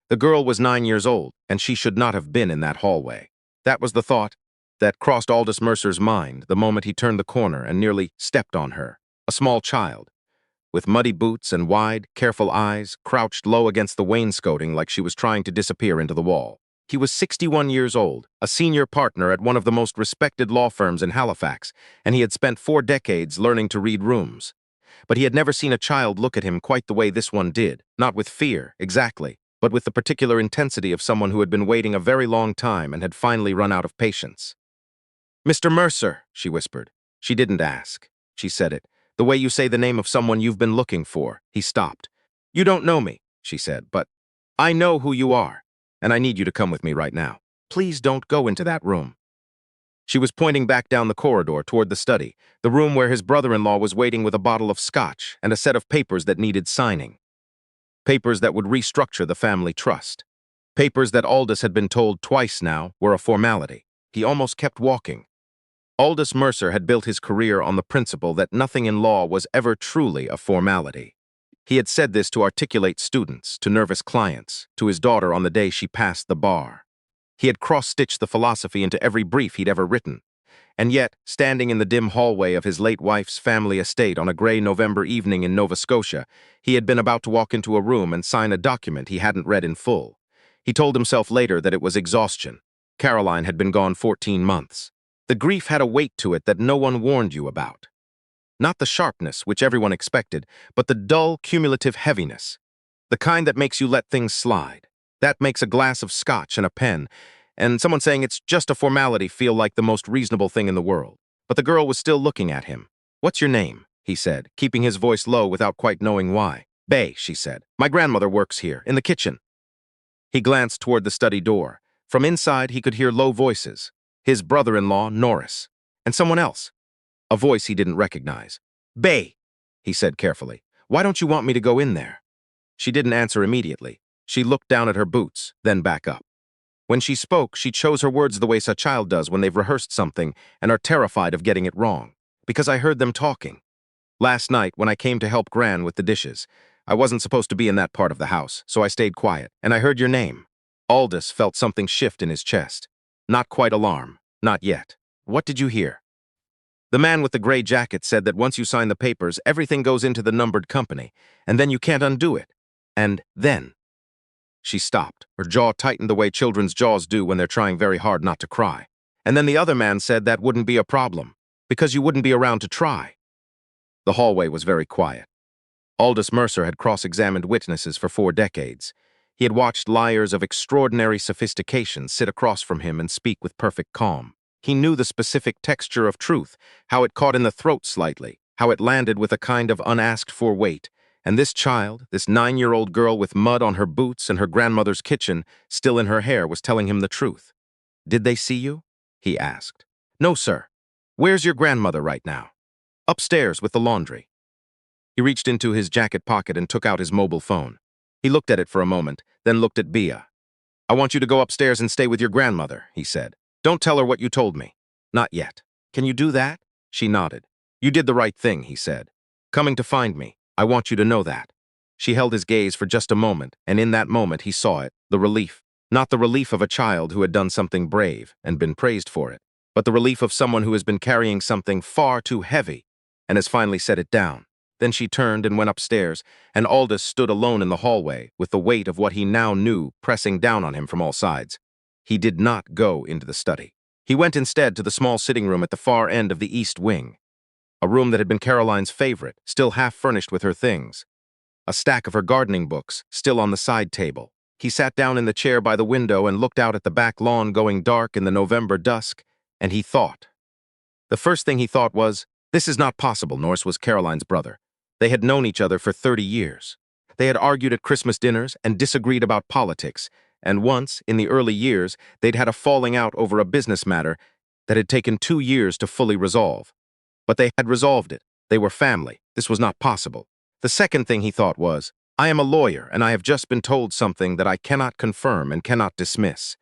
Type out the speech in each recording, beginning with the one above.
The girl was 9 years old, and she should not have been in that hallway. That was the thought that crossed Aldous Mercer's mind the moment he turned the corner and nearly stepped on her, a small child, with muddy boots and wide, careful eyes, crouched low against the wainscoting like she was trying to disappear into the wall. He was 61 years old, a senior partner at one of the most respected law firms in Halifax, and he had spent 4 decades learning to read rooms. But he had never seen a child look at him quite the way this one did, not with fear, exactly, but with the particular intensity of someone who had been waiting a very long time and had finally run out of patience. "Mr. Mercer," she whispered. She didn't ask. She said it, the way you say the name of someone you've been looking for. He stopped. "You don't know me," she said, "but I know who you are, and I need you to come with me right now. Please don't go into that room." She was pointing back down the corridor toward the study, the room where his brother-in-law was waiting with a bottle of scotch and a set of papers that needed signing. Papers that would restructure the family trust. Papers that Aldous had been told twice now were a formality. He almost kept walking. Aldous Mercer had built his career on the principle that nothing in law was ever truly a formality. He had said this to articulate students, to nervous clients, to his daughter on the day she passed the bar. He had cross-stitched the philosophy into every brief he'd ever written. And yet, standing in the dim hallway of his late wife's family estate on a gray November evening in Nova Scotia, he had been about to walk into a room and sign a document he hadn't read in full. He told himself later that it was exhaustion. Caroline had been gone 14 months. The grief had a weight to it that no one warned you about. Not the sharpness, which everyone expected, but the dull, cumulative heaviness. The kind that makes you let things slide. That makes a glass of scotch and a pen, and someone saying it's just a formality feel like the most reasonable thing in the world. But the girl was still looking at him. "What's your name?" he said, keeping his voice low without quite knowing why. "Bay," she said. "My grandmother works here, in the kitchen." He glanced toward the study door. From inside, he could hear low voices. His brother-in-law, Norris, and someone else. A voice he didn't recognize. "Bay," he said carefully. "Why don't you want me to go in there?" She didn't answer immediately. She looked down at her boots, then back up. When she spoke, she chose her words the way a child does when they've rehearsed something and are terrified of getting it wrong. "Because I heard them talking. Last night, when I came to help Gran with the dishes, I wasn't supposed to be in that part of the house, so I stayed quiet, and I heard your name." Aldous felt something shift in his chest. Not quite alarm. Not yet. "What did you hear?" "The man with the gray jacket said that once you sign the papers, everything goes into the numbered company, and then you can't undo it. And then—" She stopped, her jaw tightened the way children's jaws do when they're trying very hard not to cry. "And then the other man said that wouldn't be a problem, because you wouldn't be around to try." The hallway was very quiet. Aldous Mercer had cross-examined witnesses for 4 decades. He had watched liars of extraordinary sophistication sit across from him and speak with perfect calm. He knew the specific texture of truth, how it caught in the throat slightly, how it landed with a kind of unasked-for weight. And this child, this 9-year-old girl with mud on her boots and her grandmother's kitchen still in her hair, was telling him the truth. "Did they see you?" he asked. "No, sir." "Where's your grandmother right now?" "Upstairs with the laundry." He reached into his jacket pocket and took out his mobile phone. He looked at it for a moment, then looked at Bia. "I want you to go upstairs and stay with your grandmother," he said. "Don't tell her what you told me." "Not yet." "Can you do that?" She nodded. "You did the right thing," he said. "Coming to find me. I want you to know that." She held his gaze for just a moment, and in that moment he saw it, the relief. Not the relief of a child who had done something brave and been praised for it, but the relief of someone who has been carrying something far too heavy and has finally set it down. Then she turned and went upstairs, and Aldous stood alone in the hallway, with the weight of what he now knew pressing down on him from all sides. He did not go into the study. He went instead to the small sitting room at the far end of the east wing. A room that had been Caroline's favorite, still half furnished with her things. A stack of her gardening books, still on the side table. He sat down in the chair by the window and looked out at the back lawn going dark in the November dusk, and he thought. The first thing he thought was, this is not possible. Norris was Caroline's brother. They had known each other for 30 years. They had argued at Christmas dinners and disagreed about politics, and once, in the early years, they'd had a falling out over a business matter that had taken 2 years to fully resolve. But they had resolved it. They were family. This was not possible. The second thing he thought was, I am a lawyer, and I have just been told something that I cannot confirm and cannot dismiss.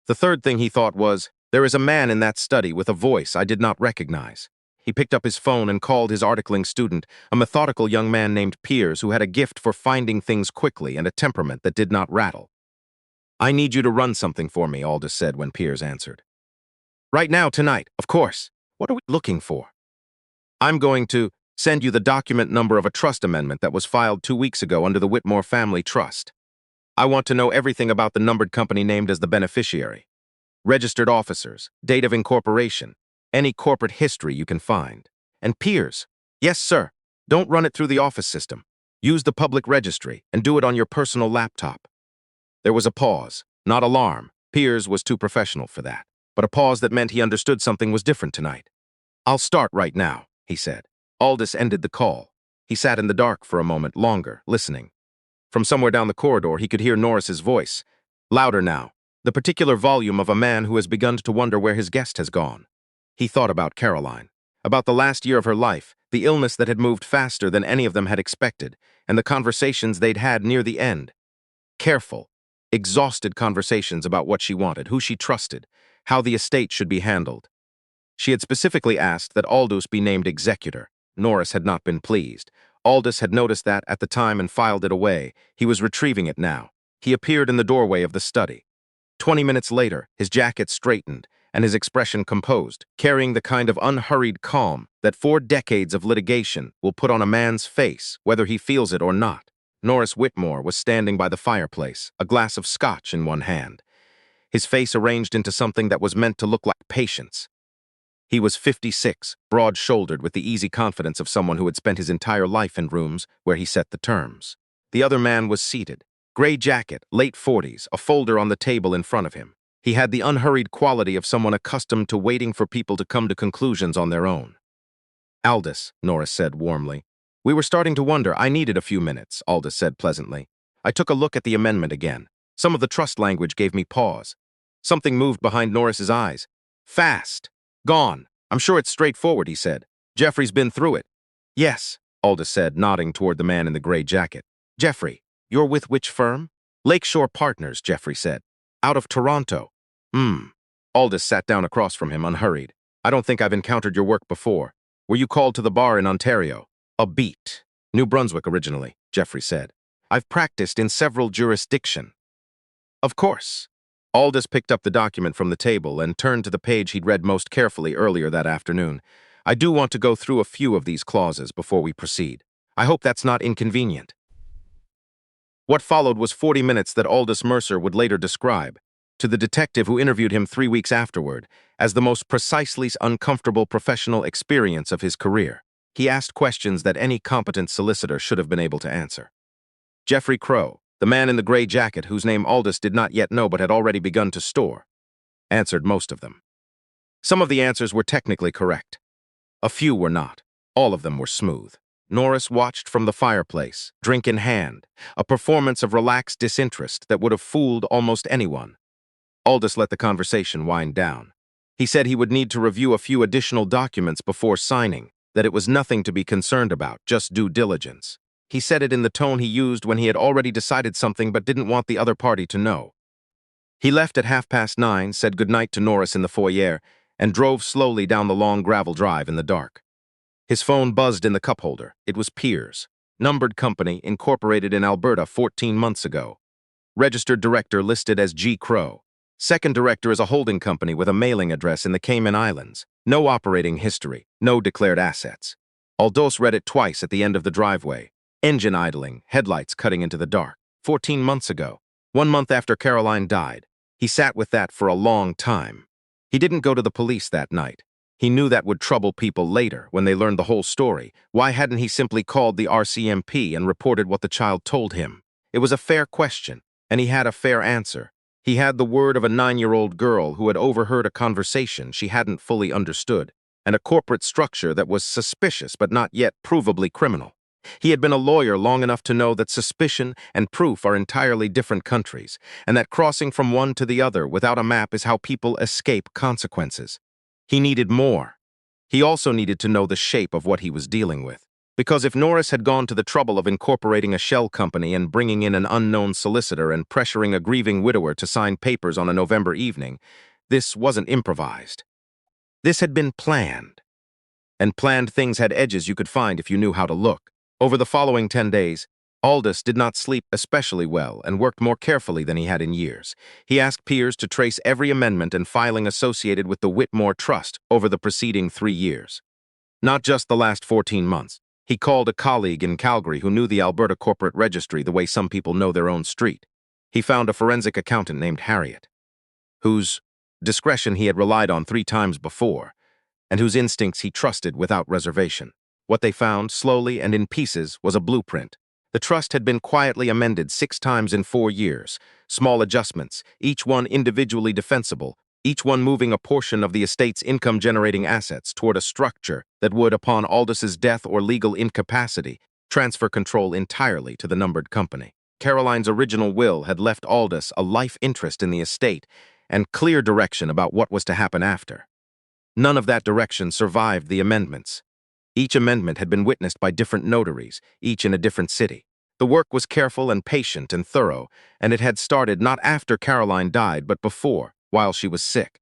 The third thing he thought was, there is a man in that study with a voice I did not recognize. He picked up his phone and called his articling student, a methodical young man named Piers who had a gift for finding things quickly and a temperament that did not rattle. I need you to run something for me, Aldous said when Piers answered. Right now, tonight, of course. What are we looking for? I'm going to send you the document number of a trust amendment that was filed 2 weeks ago under the Whitmore Family Trust. I want to know everything about the numbered company named as the beneficiary. Registered officers, date of incorporation, any corporate history you can find. And Piers, yes, sir, don't run it through the office system. Use the public registry and do it on your personal laptop. There was a pause, not alarm. Piers was too professional for that, but a pause that meant he understood something was different tonight. I'll start right now, he said. Aldous ended the call. He sat in the dark for a moment longer, listening. From somewhere down the corridor, he could hear Norris's voice, louder now, the particular volume of a man who has begun to wonder where his guest has gone. He thought about Caroline, about the last year of her life, the illness that had moved faster than any of them had expected, and the conversations they'd had near the end. Careful, exhausted conversations about what she wanted, who she trusted, how the estate should be handled. She had specifically asked that Aldous be named executor. Norris had not been pleased. Aldous had noticed that at the time and filed it away. He was retrieving it now. He appeared in the doorway of the study. 20 minutes later, his jacket straightened and his expression composed, carrying the kind of unhurried calm that 4 decades of litigation will put on a man's face, whether he feels it or not. Norris Whitmore was standing by the fireplace, a glass of scotch in one hand, his face arranged into something that was meant to look like patience. He was 56, broad-shouldered with the easy confidence of someone who had spent his entire life in rooms where he set the terms. The other man was seated, gray jacket, late 40s, a folder on the table in front of him. He had the unhurried quality of someone accustomed to waiting for people to come to conclusions on their own. Aldous, Norris said warmly. We were starting to wonder. I needed a few minutes, Aldous said pleasantly. I took a look at the amendment again. Some of the trust language gave me pause. Something moved behind Norris's eyes. Fast. Gone. I'm sure it's straightforward, he said. Jeffrey's been through it. Yes, Aldous said, nodding toward the man in the gray jacket. Jeffrey, you're with which firm? Lakeshore Partners, Jeffrey said. Out of Toronto. Aldous sat down across from him, unhurried. I don't think I've encountered your work before. Were you called to the bar in Ontario? A beat. New Brunswick originally, Jeffrey said. I've practiced in several jurisdictions. Of course. Aldous picked up the document from the table and turned to the page he'd read most carefully earlier that afternoon. I do want to go through a few of these clauses before we proceed. I hope that's not inconvenient. What followed was 40 minutes that Aldous Mercer would later describe, to the detective who interviewed him 3 weeks afterward, as the most precisely uncomfortable professional experience of his career. He asked questions that any competent solicitor should have been able to answer. Jeffrey Crow, the man in the gray jacket whose name Aldous did not yet know but had already begun to store, answered most of them. Some of the answers were technically correct. A few were not. All of them were smooth. Norris watched from the fireplace, drink in hand, a performance of relaxed disinterest that would have fooled almost anyone. Aldous let the conversation wind down. He said he would need to review a few additional documents before signing, that it was nothing to be concerned about, just due diligence. He said it in the tone he used when he had already decided something but didn't want the other party to know. He left at 9:30, said goodnight to Norris in the foyer, and drove slowly down the long gravel drive in the dark. His phone buzzed in the cup holder. It was Piers, numbered company, incorporated in Alberta 14 months ago. Registered director listed as G. Crow. Second director is a holding company with a mailing address in the Cayman Islands. No operating history, no declared assets. Aldous read it twice at the end of the driveway. Engine idling, headlights cutting into the dark. 14 months ago, 1 month after Caroline died. He sat with that for a long time. He didn't go to the police that night. He knew that would trouble people later when they learned the whole story. Why hadn't he simply called the RCMP and reported what the child told him? It was a fair question, and he had a fair answer. He had the word of a 9-year-old girl who had overheard a conversation she hadn't fully understood, and a corporate structure that was suspicious but not yet provably criminal. He had been a lawyer long enough to know that suspicion and proof are entirely different countries, and that crossing from one to the other without a map is how people escape consequences. He needed more. He also needed to know the shape of what he was dealing with. Because if Norris had gone to the trouble of incorporating a shell company and bringing in an unknown solicitor and pressuring a grieving widower to sign papers on a November evening, this wasn't improvised. This had been planned. And planned things had edges you could find if you knew how to look. Over the following 10 days, Aldous did not sleep especially well and worked more carefully than he had in years. He asked Piers to trace every amendment and filing associated with the Whitmore Trust over the preceding 3 years. Not just the last 14 months. He called a colleague in Calgary who knew the Alberta Corporate Registry the way some people know their own street. He found a forensic accountant named Harriet, whose discretion he had relied on 3 times before, and whose instincts he trusted without reservation. What they found, slowly and in pieces, was a blueprint. The trust had been quietly amended 6 times in 4 years, small adjustments, each one individually defensible, each one moving a portion of the estate's income-generating assets toward a structure that would, upon Aldous' death or legal incapacity, transfer control entirely to the numbered company. Caroline's original will had left Aldous a life interest in the estate and clear direction about what was to happen after. None of that direction survived the amendments. Each amendment had been witnessed by different notaries, each in a different city. The work was careful and patient and thorough, and it had started not after Caroline died, but before, while she was sick.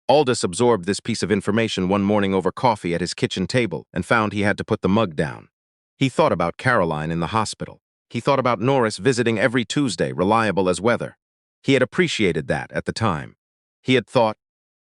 Aldous absorbed this piece of information one morning over coffee at his kitchen table and found he had to put the mug down. He thought about Caroline in the hospital. He thought about Norris visiting every Tuesday, reliable as weather. He had appreciated that at the time. He had thought,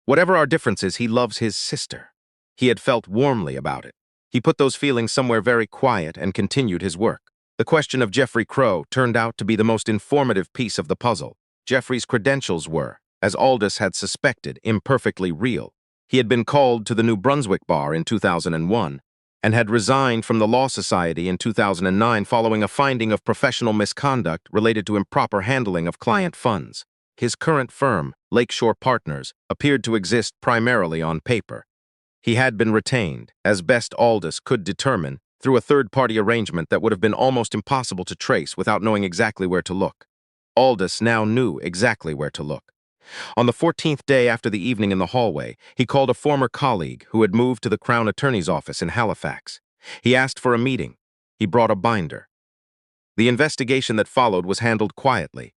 whatever our differences, he loves his sister. He had felt warmly about it. He put those feelings somewhere very quiet and continued his work. The question of Geoffrey Crowe turned out to be the most informative piece of the puzzle. Geoffrey's credentials were, as Aldous had suspected, imperfectly real. He had been called to the New Brunswick Bar in 2001 and had resigned from the Law Society in 2009 following a finding of professional misconduct related to improper handling of client funds. His current firm, Lakeshore Partners, appeared to exist primarily on paper. He had been retained, as best Aldous could determine, through a third-party arrangement that would have been almost impossible to trace without knowing exactly where to look. Aldous now knew exactly where to look. On the 14th day after the evening in the hallway, he called a former colleague who had moved to the Crown Attorney's office in Halifax. He asked for a meeting. He brought a binder. The investigation that followed was handled quietly,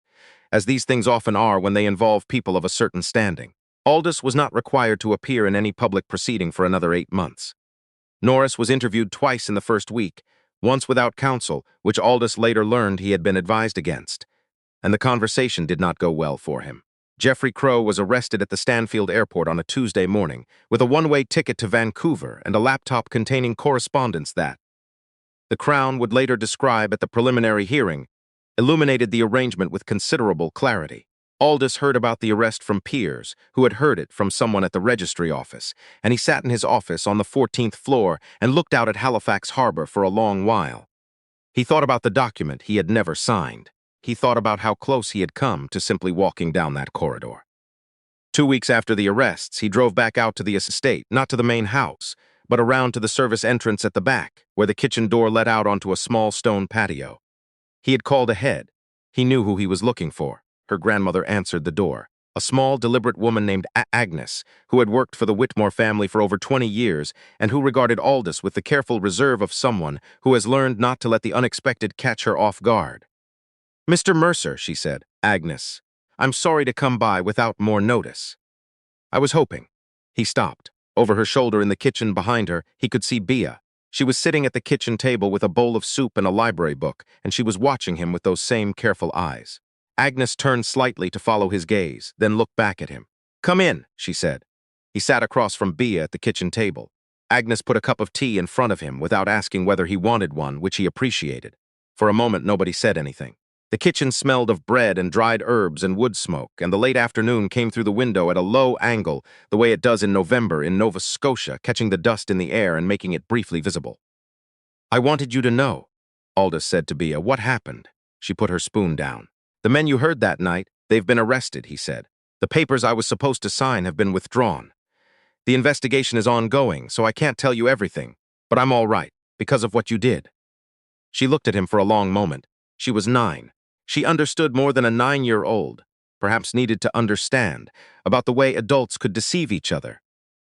as these things often are when they involve people of a certain standing. Aldous was not required to appear in any public proceeding for another 8 months. Norris was interviewed twice in the first week, once without counsel, which Aldous later learned he had been advised against, and the conversation did not go well for him. Geoffrey Crowe was arrested at the Stanfield Airport on a Tuesday morning with a one-way ticket to Vancouver and a laptop containing correspondence that, the Crown would later describe at the preliminary hearing, illuminated the arrangement with considerable clarity. Aldous heard about the arrest from Piers, who had heard it from someone at the registry office, and he sat in his office on the 14th floor and looked out at Halifax Harbor for a long while. He thought about the document he had never signed. He thought about how close he had come to simply walking down that corridor. 2 weeks after the arrests, he drove back out to the estate, not to the main house, but around to the service entrance at the back, where the kitchen door led out onto a small stone patio. He had called ahead. He knew who he was looking for. Her grandmother answered the door. A small, deliberate woman named Agnes, who had worked for the Whitmore family for over 20 years and who regarded Aldous with the careful reserve of someone who has learned not to let the unexpected catch her off guard. "Mr. Mercer," she said. "Agnes, I'm sorry to come by without more notice. I was hoping." He stopped. Over her shoulder in the kitchen behind her, he could see Bea. She was sitting at the kitchen table with a bowl of soup and a library book, and she was watching him with those same careful eyes. Agnes turned slightly to follow his gaze, then looked back at him. "Come in," she said. He sat across from Bea at the kitchen table. Agnes put a cup of tea in front of him without asking whether he wanted one, which he appreciated. For a moment, nobody said anything. The kitchen smelled of bread and dried herbs and wood smoke, and the late afternoon came through the window at a low angle, the way it does in November in Nova Scotia, catching the dust in the air and making it briefly visible. "I wanted you to know," Aldous said to Bea. "What happened?" She put her spoon down. "The men you heard that night, they've been arrested," he said. "The papers I was supposed to sign have been withdrawn. The investigation is ongoing, so I can't tell you everything, but I'm all right, because of what you did." She looked at him for a long moment. She was 9. She understood more than a 9-year-old, perhaps needed to understand, about the way adults could deceive each other.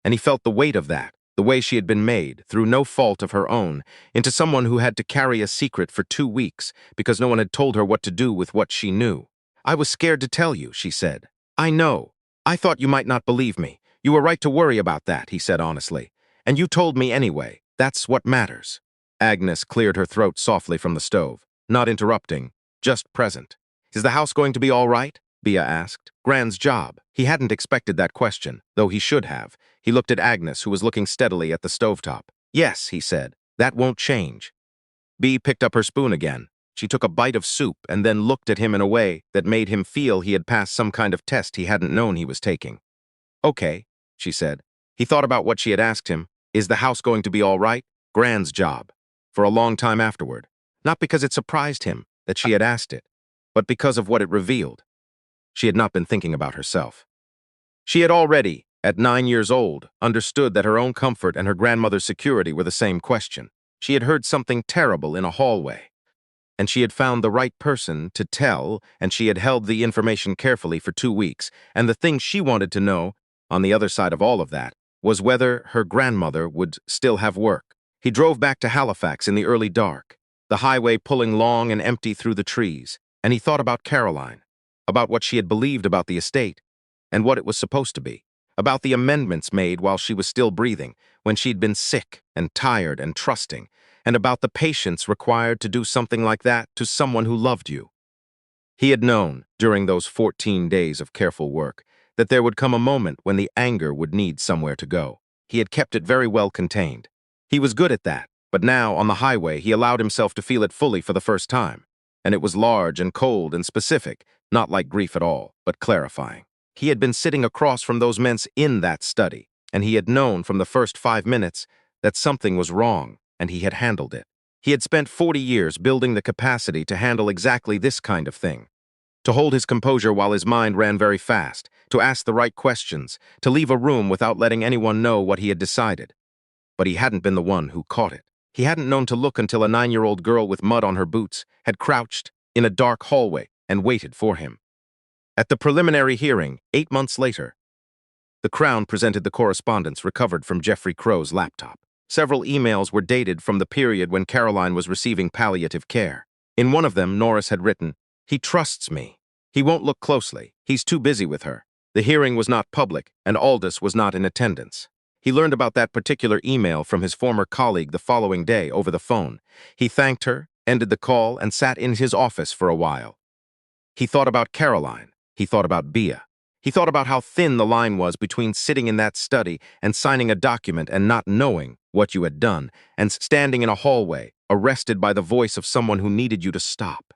And he felt the weight of that, the way she had been made, through no fault of her own, into someone who had to carry a secret for 2 weeks because no one had told her what to do with what she knew. "I was scared to tell you," she said. "I know. I thought you might not believe me. You were right to worry about that," he said honestly. "And you told me anyway. That's what matters." Agnes cleared her throat softly from the stove. not interrupting, just present. Is the house going to be all right? Bea asked. Gran's job. He hadn't expected that question, though he should have. He looked at Agnes, who was looking steadily at the stovetop. Yes, he said. That won't change. Bea picked up her spoon again. She took a bite of soup and then looked at him in a way that made him feel he had passed some kind of test he hadn't known he was taking. Okay, she said. He thought about what she had asked him. Is the house going to be all right? Gran's job. For a long time afterward. Not because it surprised him that she had asked it, but because of what it revealed. She had not been thinking about herself. She had already, at 9 years old, understood that her own comfort and her grandmother's security were the same question. She had heard something terrible in a hallway, and she had found the right person to tell, and she had held the information carefully for 2 weeks, and the thing she wanted to know, on the other side of all of that, was whether her grandmother would still have work. He drove back to Halifax in the early dark, the highway pulling long and empty through the trees, and he thought about Caroline, about what she had believed about the estate, and what it was supposed to be, about the amendments made while she was still breathing, when she'd been sick and tired and trusting, and about the patience required to do something like that to someone who loved you. He had known, during those 14 days of careful work, that there would come a moment when the anger would need somewhere to go. He had kept it very well contained. He was good at that, but now, on the highway, he allowed himself to feel it fully for the first time. And it was large and cold and specific, not like grief at all, but clarifying. He had been sitting across from those men in that study, and he had known from the first 5 minutes that something was wrong, and he had handled it. He had spent 40 years building the capacity to handle exactly this kind of thing. To hold his composure while his mind ran very fast, to ask the right questions, to leave a room without letting anyone know what he had decided. But he hadn't been the one who caught it. He hadn't known to look until a 9-year-old girl with mud on her boots had crouched in a dark hallway and waited for him. At the preliminary hearing, 8 months later, the Crown presented the correspondence recovered from Jeffrey Crow's laptop. Several emails were dated from the period when Caroline was receiving palliative care. In one of them, Norris had written, "He trusts me. He won't look closely. He's too busy with her." The hearing was not public, and Aldous was not in attendance. He learned about that particular email from his former colleague the following day over the phone. He thanked her, ended the call, and sat in his office for a while. He thought about Caroline. He thought about Bea. He thought about how thin the line was between sitting in that study and signing a document and not knowing what you had done, and standing in a hallway, arrested by the voice of someone who needed you to stop.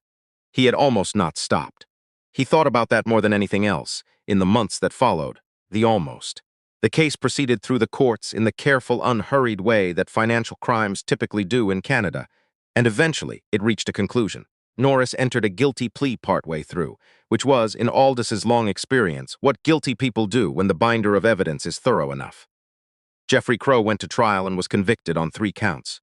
He had almost not stopped. He thought about that more than anything else, in the months that followed, the almost. The case proceeded through the courts in the careful, unhurried way that financial crimes typically do in Canada, and eventually it reached a conclusion. Norris entered a guilty plea partway through, which was, in Aldous' long experience, what guilty people do when the binder of evidence is thorough enough. Jeffrey Crow went to trial and was convicted on 3 counts.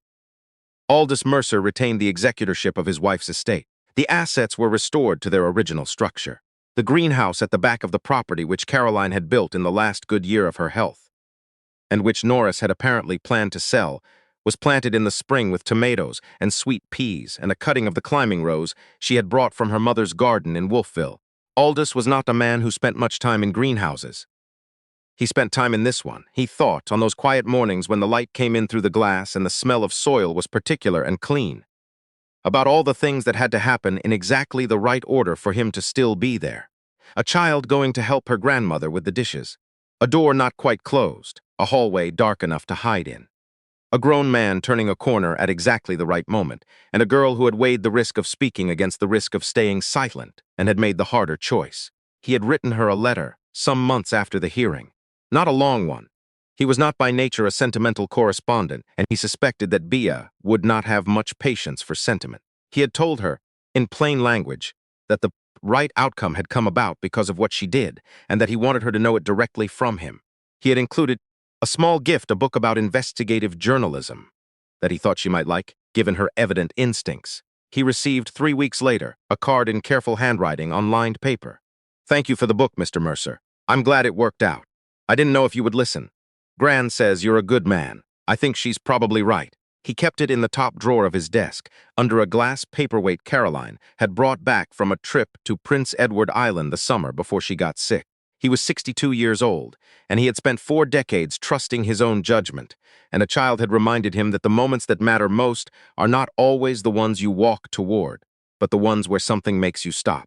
Aldous Mercer retained the executorship of his wife's estate. The assets were restored to their original structure. The greenhouse at the back of the property which Caroline had built in the last good year of her health, and which Norris had apparently planned to sell, was planted in the spring with tomatoes and sweet peas and a cutting of the climbing rose she had brought from her mother's garden in Wolfville. Aldous was not a man who spent much time in greenhouses. He spent time in this one, he thought, on those quiet mornings when the light came in through the glass and the smell of soil was particular and clean. About all the things that had to happen in exactly the right order for him to still be there. A child going to help her grandmother with the dishes. A door not quite closed, a hallway dark enough to hide in. A grown man turning a corner at exactly the right moment, and a girl who had weighed the risk of speaking against the risk of staying silent and had made the harder choice. He had written her a letter, some months after the hearing. Not a long one. He was not by nature a sentimental correspondent, and he suspected that Bea would not have much patience for sentiment. He had told her, in plain language, that the right outcome had come about because of what she did, and that he wanted her to know it directly from him. He had included a small gift, a book about investigative journalism, that he thought she might like, given her evident instincts. He received 3 weeks later a card in careful handwriting on lined paper. "Thank you for the book, Mr. Mercer. I'm glad it worked out. I didn't know if you would listen. Gran says you're a good man. I think she's probably right." He kept it in the top drawer of his desk, under a glass paperweight Caroline had brought back from a trip to Prince Edward Island the summer before she got sick. He was 62 years old, and he had spent 4 decades trusting his own judgment, and a child had reminded him that the moments that matter most are not always the ones you walk toward. but the ones where something makes you stop.